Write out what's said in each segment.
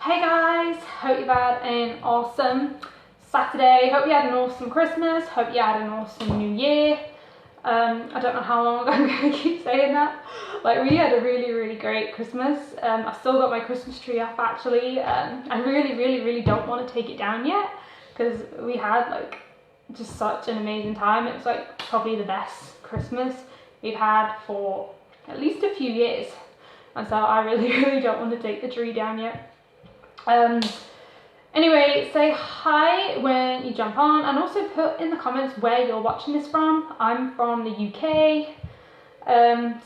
Hey guys, hope you've had an awesome Saturday. Hope you had an awesome Christmas. Hope you had an awesome New Year. I don't know how long I'm going to keep saying that. Like, we had a really great Christmas. I've still got my Christmas tree up actually. I really don't want to take it down yet because we had like just such an amazing time. It was like probably the best Christmas we've had for at least a few years. And so I really don't want to take the tree down yet. Anyway, say hi when you jump on, and also put in the comments where you're watching this from. I'm from the UK.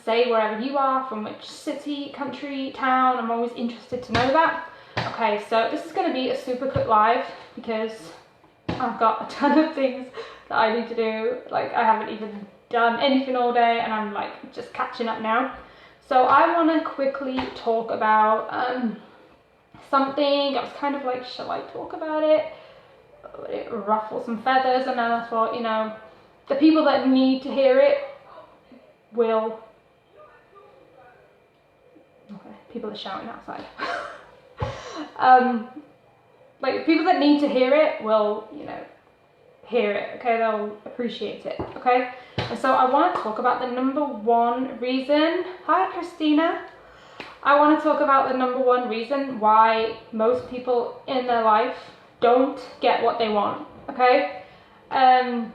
Say wherever you are, from which city, country, town. I'm always interested to know that. Okay, so this is going to be a super quick live because I've got a ton of things that I need to do. Like, I haven't even done anything all day and I'm like just catching up now. So I want to quickly talk about something. I was kind of like, shall I talk about it? It ruffled some feathers, and then I thought, you know, the people that need to hear it will. Okay, people are shouting outside. Like, people that need to hear it will, you know, hear it. Okay, they'll appreciate it. Okay, and so I want to talk about the number one reason. Hi, Christina. I want to talk about the number one reason why most people in their life don't get what they want, okay? I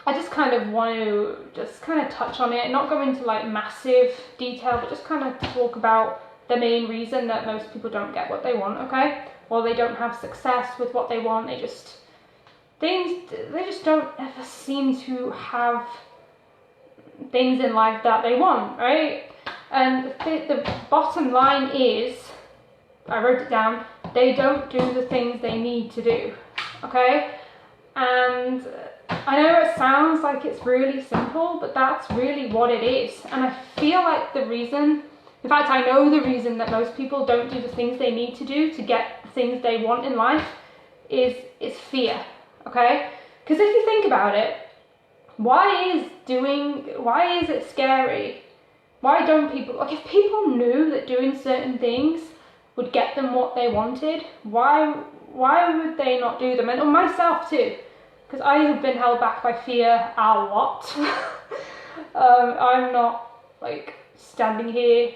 just kind of want to just kind of touch on it, not go into like massive detail, but just kind of talk about the main reason that most people don't get what they want, okay? Or they don't have success with what they want. They just don't ever seem to have things in life that they want, right? And the bottom line is, I wrote it down, they don't do the things they need to do, okay? And I know it sounds like it's really simple, but that's really what it is. And I feel like the reason, in fact, I know the reason that most people don't do the things they need to do to get the things they want in life is fear, okay? Because if you think about it, why is it scary? Why don't people, like, if people knew that doing certain things would get them what they wanted, why would they not do them? And myself too, because I have been held back by fear a lot. I'm not like standing here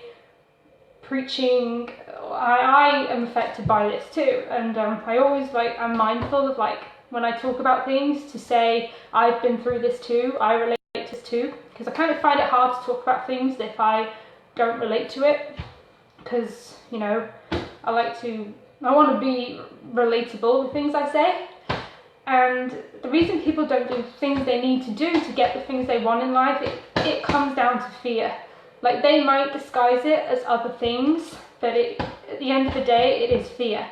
preaching. I am affected by this too, and I always I'm mindful of like when I talk about things to say I've been through this too, I relate to this too, because I kind of find it hard to talk about things if I don't relate to it, because, you know, I want to be relatable with things I say. And the reason people don't do things they need to do to get the things they want in life, it comes down to fear. Like, they might disguise it as other things, but at the end of the day, it is fear.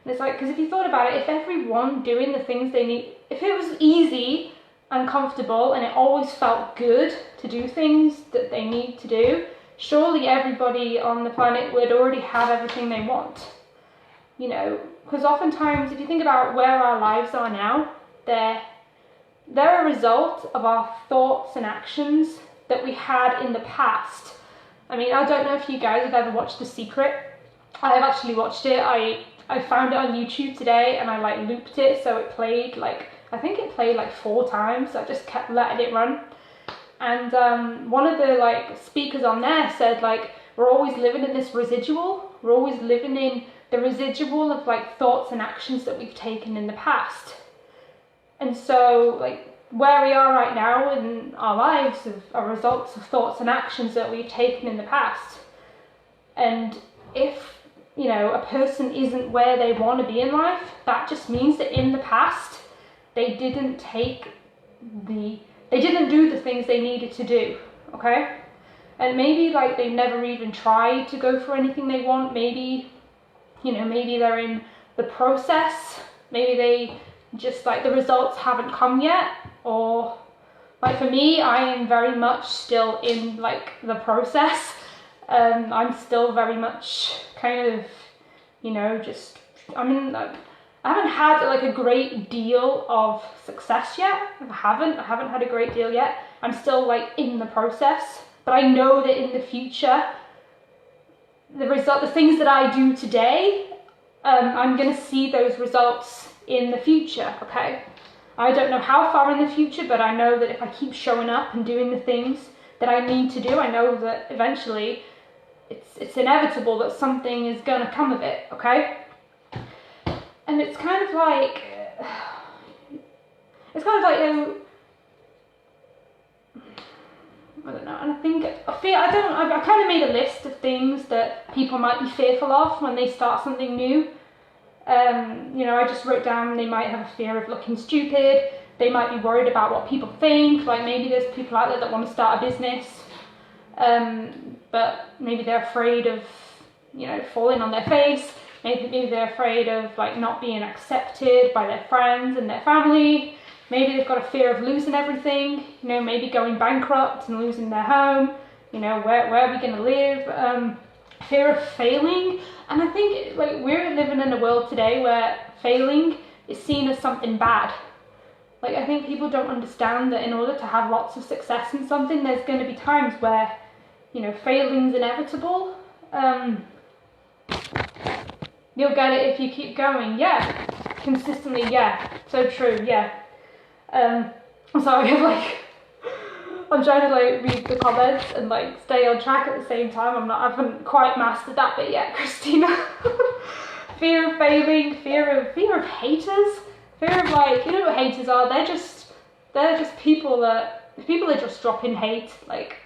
And it's like, because if you thought about it, if everyone doing the things they need, if it was easy and comfortable and it always felt good to do things that they need to do, surely everybody on the planet would already have everything they want. You know, because oftentimes if you think about where our lives are now, they're a result of our thoughts and actions that we had in the past. I mean, I don't know if you guys have ever watched The Secret. I have actually watched it. I found it on YouTube today and I like looped it, so it played like, I think it played like 4 times. I just kept letting it run. And one of the like speakers on there said like, we're always living in this residual. We're always living in the residual of like thoughts and actions that we've taken in the past. And so like where we are right now in our lives are results of thoughts and actions that we've taken in the past. And if, you know, a person isn't where they want to be in life, that just means that in the past they didn't do the things they needed to do, okay? And maybe like they never even tried to go for anything they want. Maybe, you know, maybe they're in the process. Maybe they just like the results haven't come yet. Or like for me, I am very much still in like the process. I'm still very much kind of, you know, just, I mean, I haven't had like a great deal of success yet. I haven't had a great deal yet. I'm still like in the process, but I know that in the future, the things that I do today I'm going to see those results in the future, okay? I don't know how far in the future, but I know that if I keep showing up and doing the things that I need to do, I know that eventually it's inevitable that something is going to come of it, okay? And it's kind of like, you know, I don't know, and I kind of made a list of things that people might be fearful of when they start something new. You know, I just wrote down they might have a fear of looking stupid, they might be worried about what people think, like maybe there's people out there that want to start a business, but maybe they're afraid of, you know, falling on their face, maybe they're afraid of like not being accepted by their friends and their family, maybe they've got a fear of losing everything, you know, maybe going bankrupt and losing their home, you know, where are we going to live, fear of failing. And I think like we're living in a world today where failing is seen as something bad. Like I think people don't understand that in order to have lots of success in something, there's going to be times where, you know, failing's inevitable. You'll get it if you keep going, yeah. Consistently, yeah. So true, yeah. I'm sorry, I'm trying to like read the comments and like stay on track at the same time. I haven't quite mastered that bit yet, Christina. Fear of failing, fear of haters, fear of like, you know what haters are? They're just people that just drop in hate, like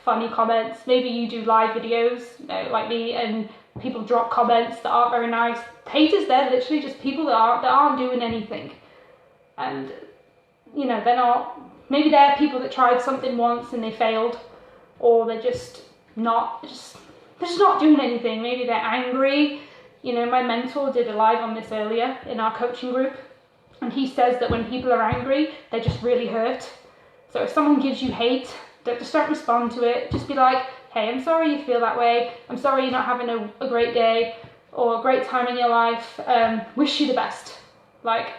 funny comments. Maybe you do live videos, you know, like me, and people drop comments that aren't very nice. Haters, they're literally just people that aren't doing anything, and you know, maybe they're people that tried something once and they failed, or they're just not doing anything. Maybe they're angry. You know, my mentor did a live on this earlier in our coaching group, and he says that when people are angry, they're just really hurt. So if someone gives you hate, don't respond to it. Just be like, hey, I'm sorry you feel that way. I'm sorry you're not having a great day or a great time in your life. Wish you the best. Like,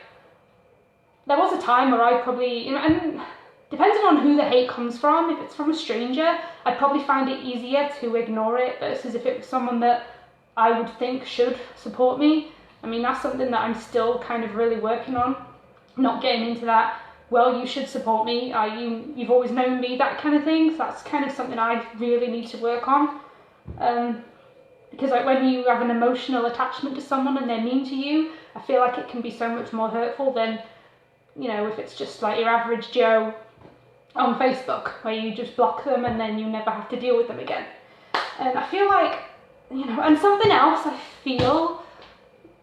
there was a time where I probably, you know, and depending on who the hate comes from, if it's from a stranger, I'd probably find it easier to ignore it versus if it was someone that I would think should support me. I mean, that's something that I'm still kind of really working on, not getting into that, well, you should support me, you've always known me, that kind of thing. So that's kind of something I really need to work on. Because like when you have an emotional attachment to someone and they're mean to you, I feel like it can be so much more hurtful than, you know, if it's just like your average Joe on Facebook where you just block them and then you never have to deal with them again. And I feel like, you know, and something else I feel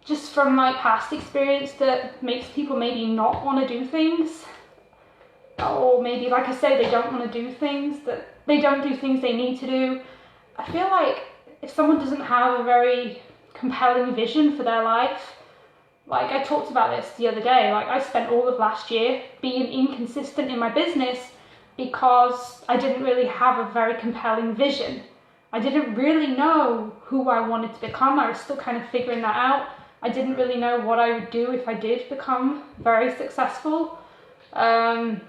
just from my past experience that makes people maybe not want to do things, or maybe, like I say, they don't want to do things, that they don't do things they need to do. I feel like if someone doesn't have a very compelling vision for their life, like I talked about this the other day, like I spent all of last year being inconsistent in my business because I didn't really have a very compelling vision. I didn't really know who I wanted to become. I was still kind of figuring that out. I didn't really know what I would do if I did become very successful. I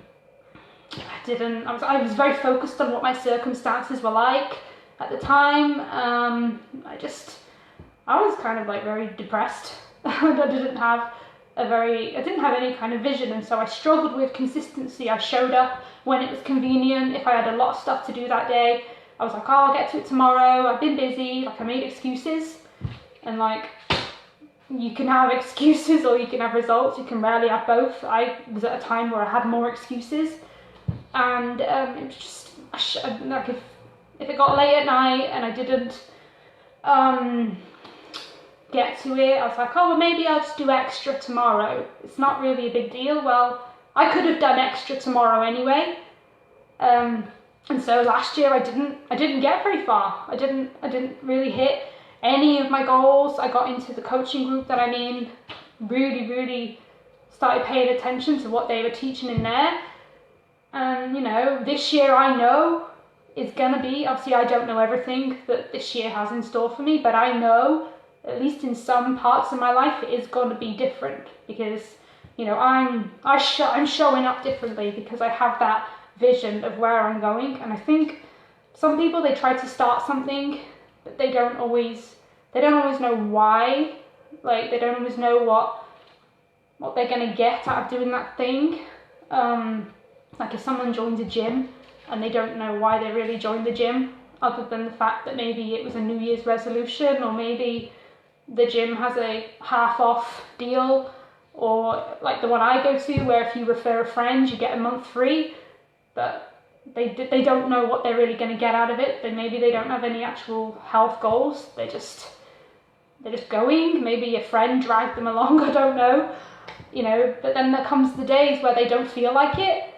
was very focused on what my circumstances were like at the time. I was kind of like very depressed. I didn't have any kind of vision, and so I struggled with consistency. I showed up when it was convenient. If I had a lot of stuff to do that day, I was like, oh, I'll get to it tomorrow, I've been busy. Like I made excuses, and like you can have excuses or you can have results. You can rarely have both. I was at a time where I had more excuses, and it was just like if it got late at night and I didn't get to it, I was like, oh, well, maybe I'll just do extra tomorrow. It's not really a big deal. Well, I could have done extra tomorrow anyway. And so last year I didn't get very far. I didn't really hit any of my goals. I got into the coaching group that I'm in, really started paying attention to what they were teaching in there. And you know, this year I know is gonna be, obviously I don't know everything that this year has in store for me, but I know at least in some parts of my life it is going to be different, because you know I'm showing up differently because I have that vision of where I'm going. And I think some people, they try to start something but they don't always know why Like, they don't always know what they're going to get out of doing that thing. Like, if someone joins a gym and they don't know why they really joined the gym, other than the fact that maybe it was a New Year's resolution, or maybe the gym has a half off deal, or like the one I go to where if you refer a friend you get a month free, but they don't know what they're really going to get out of it. Maybe they don't have any actual health goals, they're just going. Maybe a friend dragged them along, I don't know, you know. But then there comes the days where they don't feel like it,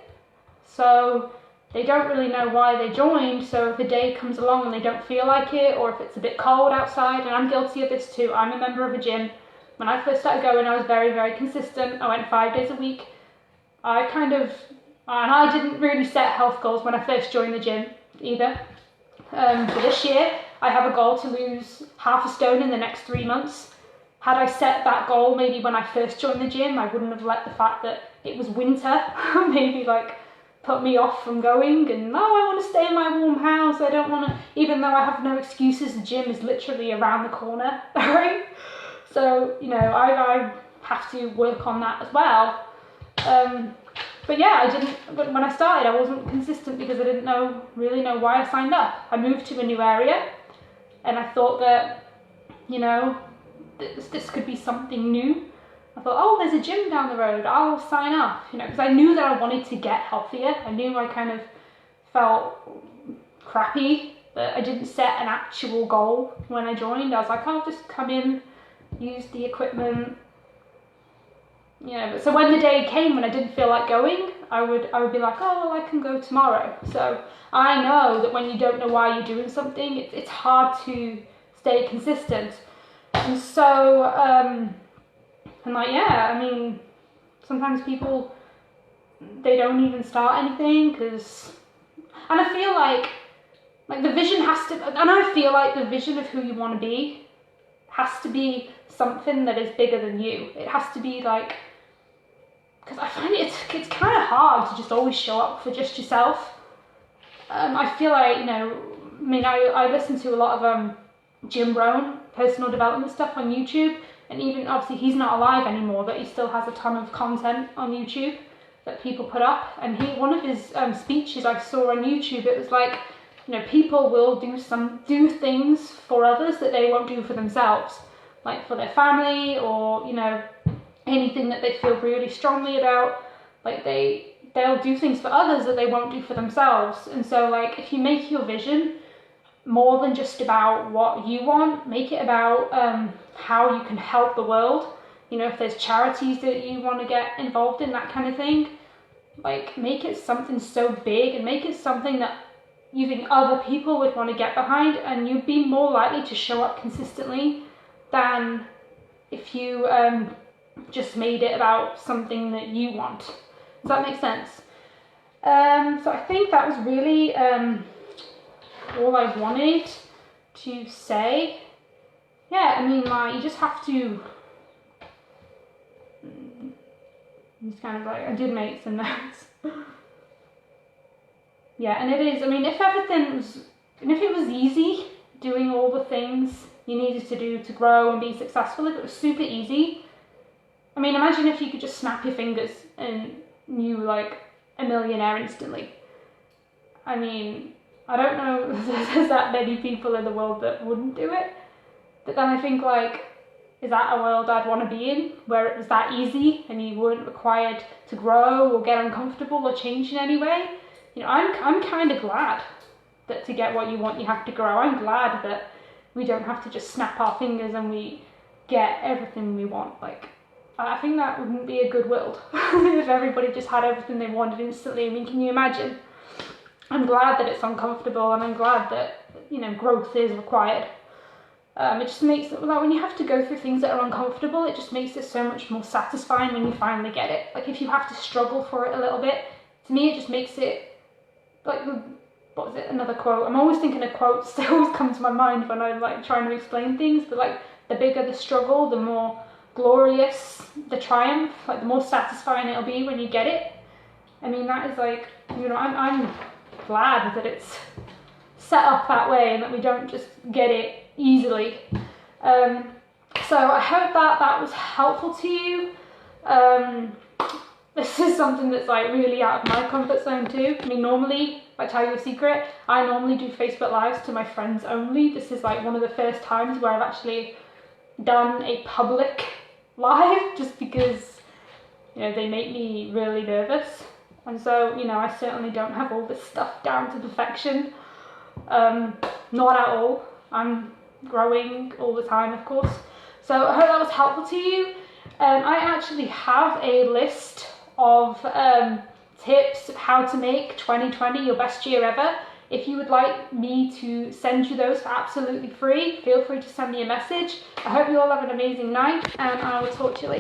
so they don't really know why they joined. So if a day comes along and they don't feel like it, or if it's a bit cold outside, and I'm guilty of this too, I'm a member of a gym. When I first started going, I was very, very consistent. I went 5 days a week. And I didn't really set health goals when I first joined the gym either. For this year, I have a goal to lose half a stone in the next 3 months. Had I set that goal maybe when I first joined the gym, I wouldn't have let the fact that it was winter maybe like put me off from going. And no, I want to stay in my warm house. I don't want to, even though I have no excuses, the gym is literally around the corner, right? So, you know, I have to work on that as well. But yeah, but when I started, I wasn't consistent because I didn't really know why I signed up. I moved to a new area and I thought that, you know, this could be something new. I thought, oh, there's a gym down the road, I'll sign up, you know, because I knew that I wanted to get healthier. I knew I kind of felt crappy, but I didn't set an actual goal when I joined. I was like, I'll just come in, use the equipment, you know. But so when the day came when I didn't feel like going, I would be like, oh, well, I can go tomorrow. So I know that when you don't know why you're doing something, it's hard to stay consistent. And so, and like, yeah, I mean, sometimes people, they don't even start anything and I feel like the vision has to, and I feel like the vision of who you want to be has to be something that is bigger than you. It has to be like, because I find it's kind of hard to just always show up for just yourself. I feel like, you know, I mean, I listen to a lot of Jim Rohn, personal development stuff on YouTube, and even obviously he's not alive anymore, but he still has a ton of content on YouTube that people put up. And one of his speeches I saw on YouTube, it was like, you know, people will do things for others that they won't do for themselves, like for their family, or, you know, anything that they feel really strongly about. Like they'll do things for others that they won't do for themselves. And so, like, if you make your vision more than just about what you want, make it about how you can help the world. You know, if there's charities that you want to get involved in, that kind of thing, like, make it something so big and make it something that you think other people would want to get behind, and you'd be more likely to show up consistently than if you just made it about something that you want. Does that make sense? So I think that was really all I wanted to say. Yeah, I mean, like, you just have to, it's kind of like, I did make some notes. Yeah, and it is, I mean, if it was easy doing all the things you needed to do to grow and be successful, if it was super easy, I mean, imagine if you could just snap your fingers and you were like a millionaire instantly. I mean, I don't know if there's that many people in the world that wouldn't do it, but then I think, like, is that a world I'd want to be in, where it was that easy and you weren't required to grow or get uncomfortable or change in any way? You know, I'm kind of glad that to get what you want you have to grow. I'm glad that we don't have to just snap our fingers and we get everything we want. Like, I think that wouldn't be a good world if everybody just had everything they wanted instantly. I mean, can you imagine? I'm glad that it's uncomfortable, and I'm glad that, you know, growth is required. It just makes it, like, when you have to go through things that are uncomfortable, it just makes it so much more satisfying when you finally get it. Like, if you have to struggle for it a little bit, to me it just makes it, like, what was it, another quote? I'm always thinking of quotes that always come to my mind when I'm, like, trying to explain things, but, like, the bigger the struggle, the more glorious the triumph, like, the more satisfying it'll be when you get it. I mean, that is, like, you know, I'm glad that it's set up that way and that we don't just get it easily. So I hope that was helpful to you. This is something that's like really out of my comfort zone too. I mean, normally, if I tell you a secret, I normally do Facebook Lives to my friends only. This is like one of the first times where I've actually done a public live, just because, you know, they make me really nervous. And so, you know, I certainly don't have all this stuff down to perfection. Not at all. I'm growing all the time, of course. So I hope that was helpful to you. I actually have a list of tips of how to make 2020 your best year ever. If you would like me to send you those for absolutely free, feel free to send me a message. I hope you all have an amazing night, and I will talk to you later.